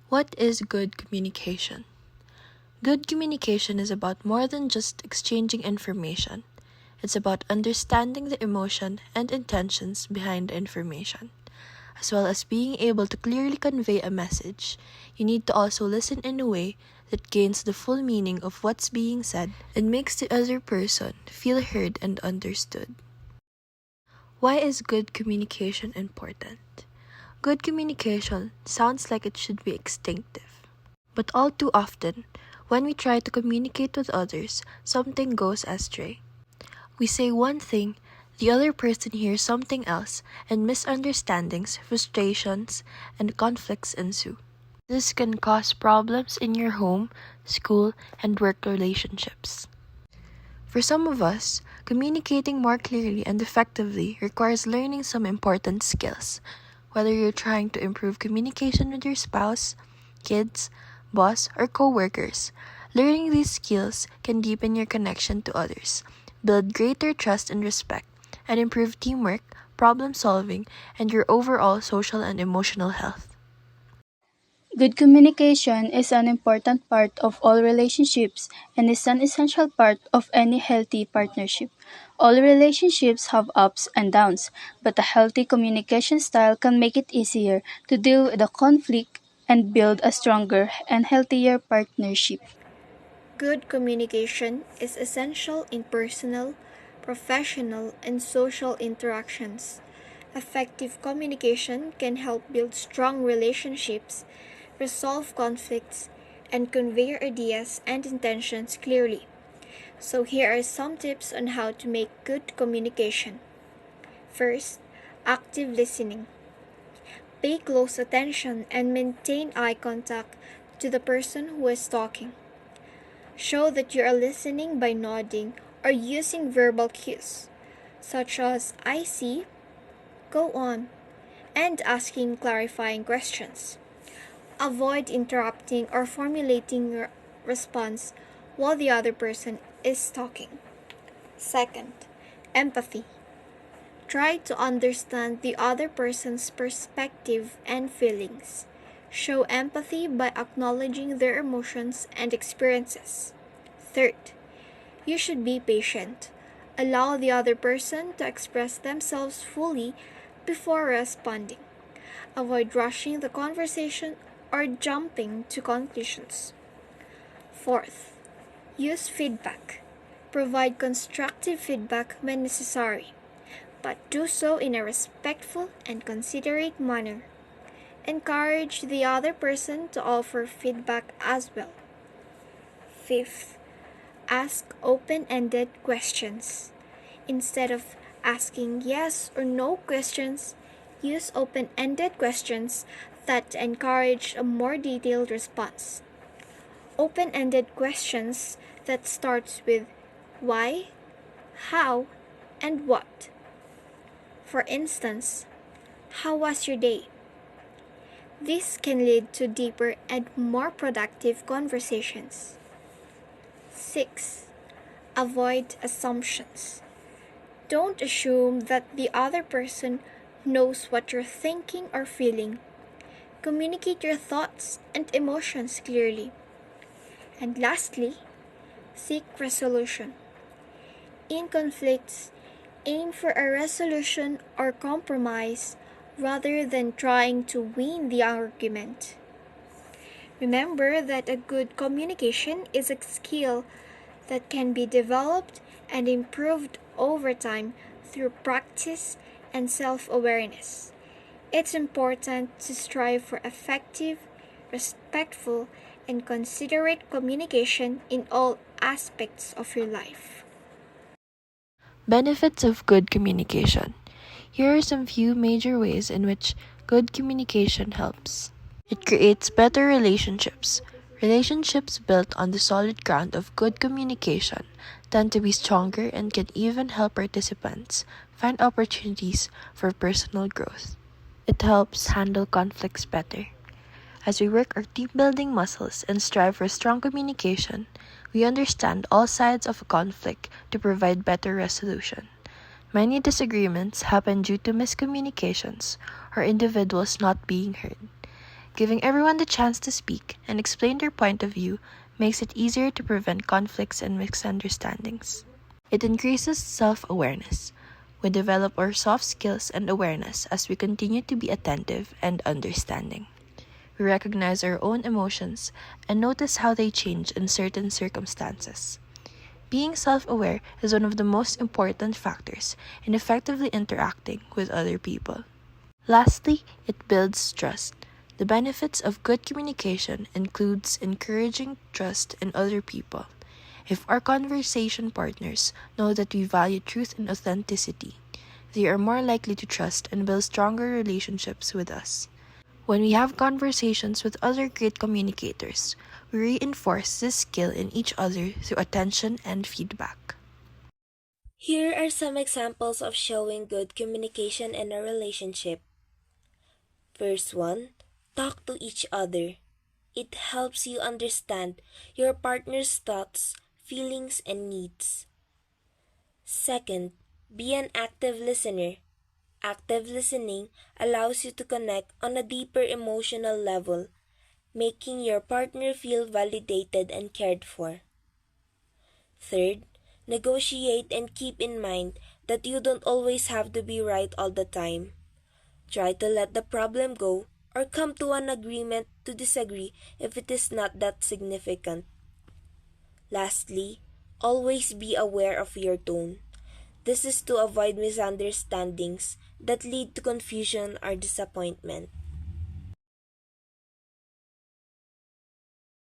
What is good communication? Good communication is about more than just exchanging information. It's about understanding the emotion and intentions behind the information. As well as being able to clearly convey a message, you need to also listen in a way that gains the full meaning of what's being said and makes the other person feel heard and understood. Why is good communication important? Good communication sounds like it should be instinctive. But all too often, when we try to communicate with others, something goes astray. We say one thing, the other person hears something else, and misunderstandings, frustrations, and conflicts ensue. This can cause problems in your home, school, and work relationships. For some of us, communicating more clearly and effectively requires learning some important skills. Whether you're trying to improve communication with your spouse, kids, boss, or coworkers, learning these skills can deepen your connection to others, build greater trust and respect, and improve teamwork, problem solving, and your overall social and emotional health. Good communication is an important part of all relationships and is an essential part of any healthy partnership. All relationships have ups and downs, but a healthy communication style can make it easier to deal with the conflict and build a stronger and healthier partnership. Good communication is essential in personal, professional, and social interactions. Effective communication can help build strong relationships, resolve conflicts, and convey your ideas and intentions clearly. So, here are some tips on how to make good communication. First, active listening. Pay close attention and maintain eye contact to the person who is talking. Show that you are listening by nodding or using verbal cues, such as I see, go on, and asking clarifying questions. Avoid interrupting or formulating your response while the other person is talking. Second, empathy. Try to understand the other person's perspective and feelings. Show empathy by acknowledging their emotions and experiences. Third, you should be patient. Allow the other person to express themselves fully before responding. Avoid rushing the conversation or jumping to conclusions. Fourth, use feedback. Provide constructive feedback when necessary, but do so in a respectful and considerate manner. Encourage the other person to offer feedback as well. Fifth, ask open-ended questions. Instead of asking yes or no questions, use open-ended questions that encourage a more detailed response. Open-ended questions that starts with why, how, and what. For instance, how was your day? This can lead to deeper and more productive conversations. 6. Avoid assumptions. Don't assume that the other person knows what you're thinking or feeling. Communicate your thoughts and emotions clearly. And lastly, seek resolution. In conflicts, aim for a resolution or compromise rather than trying to win the argument. Remember that a good communication is a skill that can be developed and improved over time through practice and self-awareness. It's important to strive for effective, respectful, and considerate communication in all aspects of your life. Benefits of good communication. Here are some few major ways in which good communication helps. It creates better relationships. Relationships built on the solid ground of good communication tend to be stronger and can even help participants find opportunities for personal growth. It helps handle conflicts better. As we work our team building muscles and strive for strong communication, we understand all sides of a conflict to provide better resolution. Many disagreements happen due to miscommunications or individuals not being heard. Giving everyone the chance to speak and explain their point of view makes it easier to prevent conflicts and misunderstandings. It increases self-awareness. We develop our soft skills and awareness as we continue to be attentive and understanding. We recognize our own emotions and notice how they change in certain circumstances. Being self-aware is one of the most important factors in effectively interacting with other people. Lastly, it builds trust. The benefits of good communication includes encouraging trust in other people. If our conversation partners know that we value truth and authenticity, they are more likely to trust and build stronger relationships with us. When we have conversations with other great communicators, we reinforce this skill in each other through attention and feedback. Here are some examples of showing good communication in a relationship. First one, talk to each other. It helps you understand your partner's thoughts, feelings, and needs. Second, be an active listener. Active listening allows you to connect on a deeper emotional level, making your partner feel validated and cared for. Third, negotiate and keep in mind that you don't always have to be right all the time. Try to let the problem go or come to an agreement to disagree if it is not that significant. Lastly, always be aware of your tone. This is to avoid misunderstandings that lead to confusion or disappointment.